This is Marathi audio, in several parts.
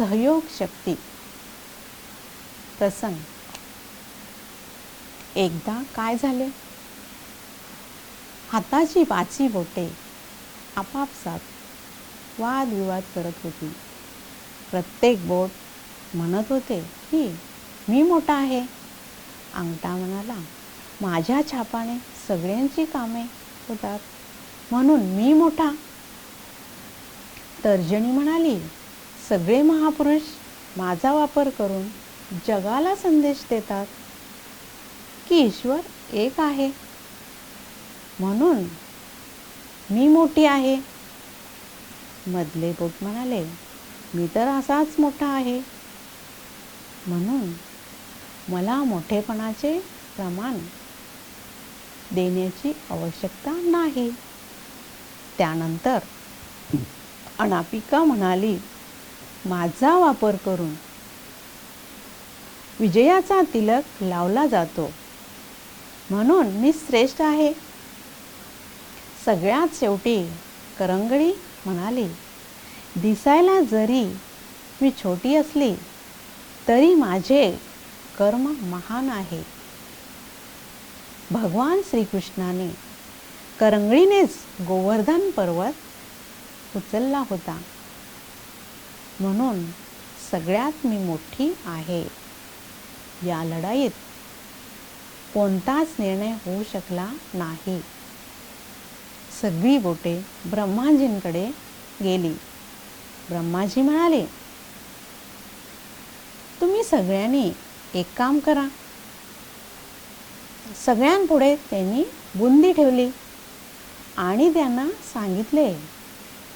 सहयोग शक्ती. प्रसंग. एकदा काय झाले, हाताची 5 बोटे आपापसात वादविवाद करत होती. प्रत्येक बोट म्हणत होते की मी मोठा आहे. अंगठा म्हणाला, माझ्या छापाने सगळ्यांची कामे होतात म्हणून मी मोठा. तर्जनी म्हणाली, सगळे महापुरुष माझा वापर करून जगाला संदेश देतात की ईश्वर एक आहे म्हणून मी मोठी आहे. मधले बोट म्हणाले, मी तर असाच मोठा आहे म्हणून मला मोठेपणाचे प्रमाण देण्याची आवश्यकता नाही. त्यानंतर अनामिका म्हणाली, माझा वापर करून विजयाचा तिलक लावला जातो म्हणून मी श्रेष्ठ आहे. सगळ्यात शेवटी करंगडी म्हणाली, दिसायला जरी मी छोटी असली तरी माझे कर्म महान आहे. भगवान श्रीकृष्णाने करंगडीनेच गोवर्धन पर्वत उचलला होता म्हणून सगळ्यात मी मोठी आहे. या लढाईत कोणताच निर्णय होऊ शकला नाही. सगळी बोटे ब्रह्माजींकडे गेली. ब्रह्माजी म्हणाले, तुम्ही सगळ्यांनी एक काम करा. सगळ्यांपुढे त्यांनी बुंदी ठेवली आणि त्यांना सांगितले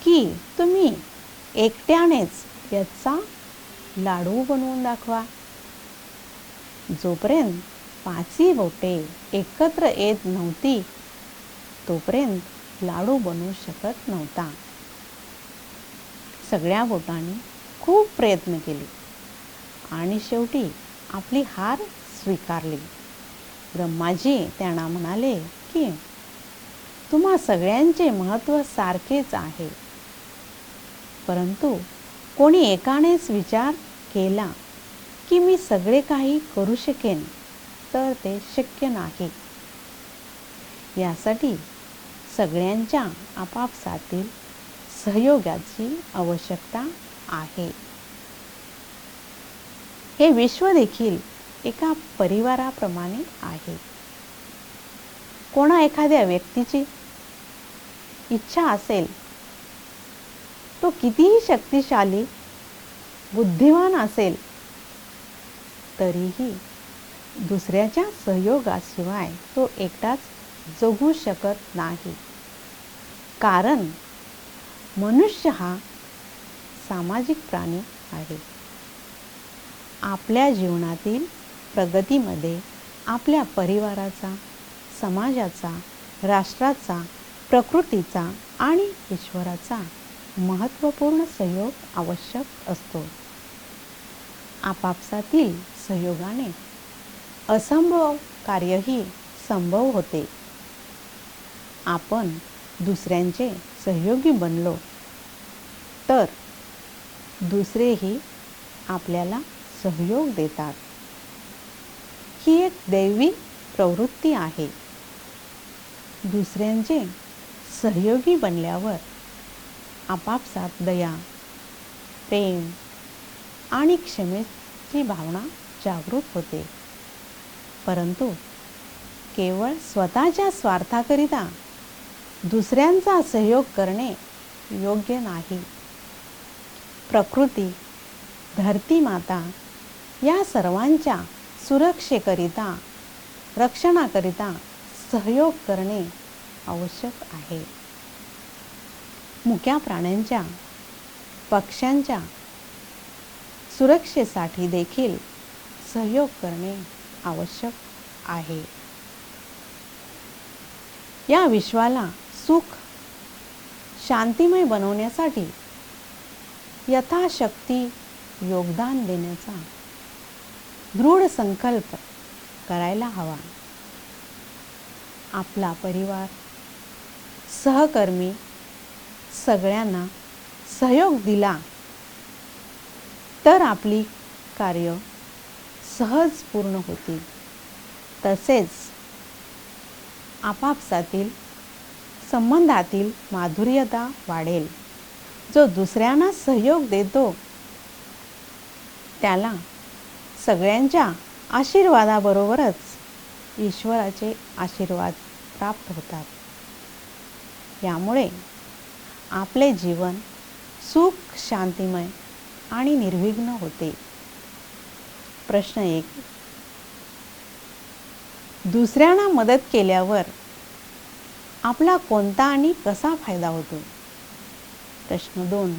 की तुम्ही एकट्यानेच याचा लाडू बनवून दाखवा. जोपर्यंत 5 बोटे एकत्र येत नव्हती तोपर्यंत लाडू बनवू शकत नव्हता. सगळ्या बोटांनी खूप प्रयत्न केले आणि शेवटी आपली हार स्वीकारली. ब्रह्माजी त्यांना म्हणाले की तुम्हा सगळ्यांचे महत्त्व सारखेच आहे, परंतु कोणी एकानेच विचार केला की मी सगळे काही करू शकेन तर ते शक्य नाही. यासाठी सगळ्यांच्या आपापसातील सहयोगाची आवश्यकता आहे. हे विश्व देखील एका परिवाराप्रमाणे आहे. कोणा एखाद्या व्यक्तीची इच्छा असेल, तो कितीही शक्तिशाली बुद्धिमान असेल तरीही दुसऱ्याच्या सहयोगाशिवाय तो एकटाच जगू शकत नाही. कारण मनुष्य हा सामाजिक प्राणी आहे. आपल्या जीवनातील प्रगतीमध्ये आपल्या परिवाराचा, समाजाचा, राष्ट्राचा, प्रकृतीचा आणि ईश्वराचा महत्त्वपूर्ण सहयोग आवश्यक असतो. आपापसातील सहयोगाने असंभव कार्यही संभव होते. आपण दुसऱ्यांचे सहयोगी बनलो तर दुसरेही आपल्याला सहयोग देतात. ही एक दैवी प्रवृत्ती आहे. दुसऱ्यांचे सहयोगी बनल्यावर आपापसात दया, प्रेम आणि क्षमेची भावना जागृत होते. परंतु केवळ स्वतःच्या स्वार्थाकरिता दुसऱ्यांचा सहयोग करणे योग्य नाही. प्रकृती, धरती माता या सर्वांच्या सुरक्षेकरिता, रक्षणाकरिता सहयोग करणे आवश्यक आहे. मुक्या प्राण्यांच्या, पक्ष्यांच्या सुरक्षेसाठी देखील सहयोग करणे आवश्यक आहे. या विश्वाला सुख, शांतिमय बनवण्यासाठी यथाशक्ती योगदान देण्याचा दृढ संकल्प करायला हवा. आपला परिवार, सहकर्मी सगळ्यांना सहयोग दिला तर आपली कार्य सहज पूर्ण होतील. तसेच आपापसातील संबंधातील माधुर्यता वाढेल. जो दुसऱ्यांना सहयोग देतो त्याला सगळ्यांच्या आशीर्वादाबरोबरच ईश्वराचे आशीर्वाद प्राप्त होतात. यामुळे आपले जीवन सुख, शांतिमय आणि निर्विघ्न होते. प्रश्न 1. दुसऱ्यांना मदत केल्यावर आपला कोणता आणि कसा फायदा होतो? प्रश्न 2.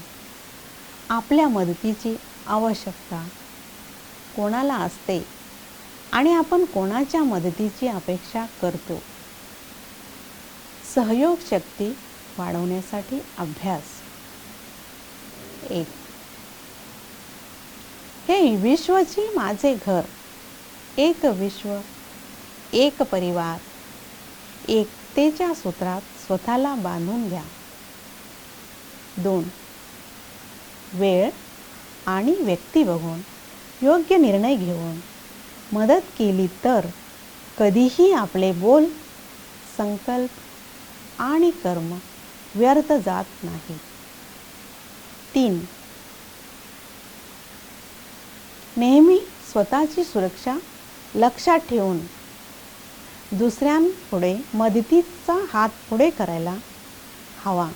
आपल्या मदतीची आवश्यकता कोणाला असते आणि आपण कोणाच्या मदतीची अपेक्षा करतो? सहयोग शक्ती वाढवण्यासाठी अभ्यास. 1. हे विश्वची माझे घर. एक विश्व, एक परिवार. एकतेच्या सूत्रात स्वतःला बांधून घ्या. 2. वेळ आणि व्यक्ती बघून योग्य निर्णय घेऊन मदत केली तर कधीही आपले बोल, संकल्प आणि कर्म व्यर्थ जात नाही. 3. नेहमी स्वतःची सुरक्षा लक्षात ठेवून दुसऱ्यांपुढे मदतीचा हात पुढे करायला हवा,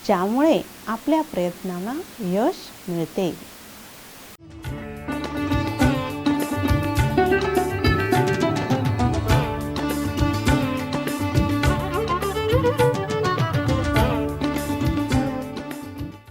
ज्यामुळे आपल्या प्रयत्नांना यश मिळते.